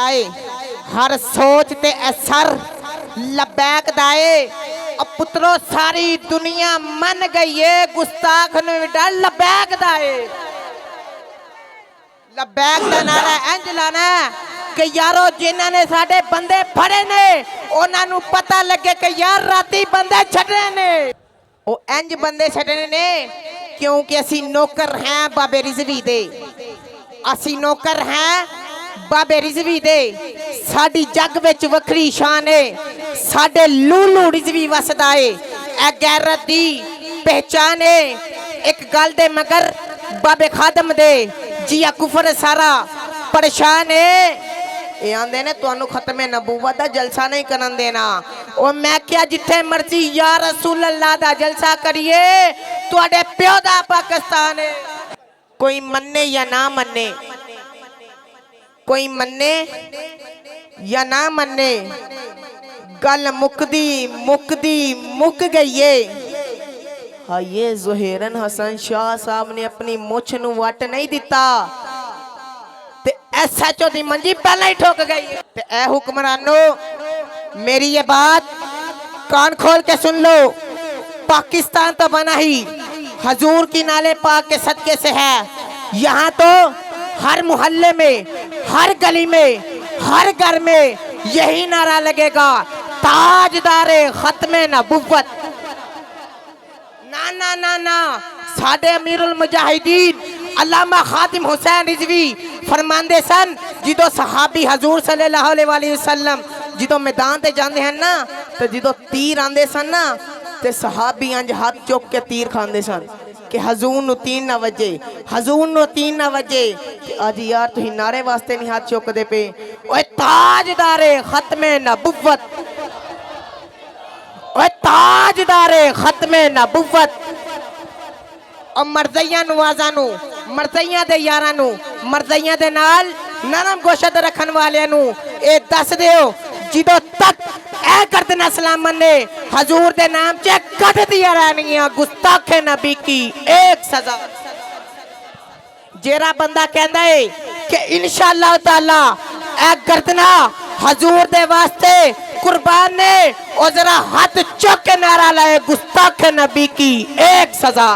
लाए हर सोच ते असर लबैक दाए। अब पुत्रो सारी दुनिया मन गई है गुस्ताख नूं डर लबैक दाए। लबैक दा नारा इंज लाना कि यारो जिन्हां ने साडे बंदे फड़े ने उन्हां नूं पता लगे कि यार राती बंदे छड्डे ने। ओ इंज बंदे छड्डने ने क्योंकि असी नौकर हैं बाबे रिजवी दे। असी नौकर हैं बाबे रिजवी दे। साडी जग विच वखरी शान है। साडे लूलू रिजवी वसदा है। ए गैरत दी पहचान है। एक गल दे मगर बाबे खादम दे जिया कुफर सारा परेशान है। ये आंदे ने तुहानू खत्मे नबूवत दा जलसा नहीं करन देना। ओ मैं क्या जिथे मर्जी या रसूल अल्लाह दा जलसा करिए तुहाडे प्यो दा पाकिस्तान है। कोई मन्ने या ना मन्ने, कोई मन्ने या ना मन्ने, गल मुकदी मुकदी मुक गई है। हाँ ये ज़ुहेरन हसन शाह साहब ने अपनी मुछ नू वट नहीं दिता ते SHO दी मंजी पहले ही ठोक गई। ते ए हुक्मरानो मेरी ये बात कान खोल के सुन लो। पाकिस्तान तो बना ही हजूर की नाले पाक के सदके से है। यहाँ तो हर मोहल्ले में, हर गली में, हर घर में यही नारा लगेगा ताजदारे खत्मे नबुव्वत। ना ना ना ना साडे अमीरुल मुजाहिदीन अल्लामा खातिम हुसैन रिजवी फरमांदे सन जिदो सहाबी हजूर सल्लल्लाहु अलैहि वसल्लम जिदो मैदान ते जांदे हैं ना ते जिदो तीर आंदे सन ना ते सहाबी अंज हाथ चुक के तीर खांदे सन कि हजूर नू तीर ना वजे, हजूर नू तीर ना वजे। अज यार तुसीं नारे वास्ते नहीं हाथ चुकदे पे। ओए ताजदारे खत्मे नबुव्वत, ओए ताजदारे खत्मे नबुव्वत। और मर्ज़ियां नवाज़ां नू, मर्ज़ियां दे यारां नू, मर्ज़ियां दे नाल नरम गोशत रखन वालियां नू ए दस दिओ जिदों तक ए गर्दना सलामन ने हजूर दे नाम च कद दिया रहनियां गुस्ताखे नबी की एक सजा। जेरा बंदा कहंदा है कि इंशाअल्लाह ताला ए गर्दना हजूर दे वास्ते कुर्बान ने ओ जरा हाथ चुक के नारा लाए गुस्ताखे नबी की एक सजा।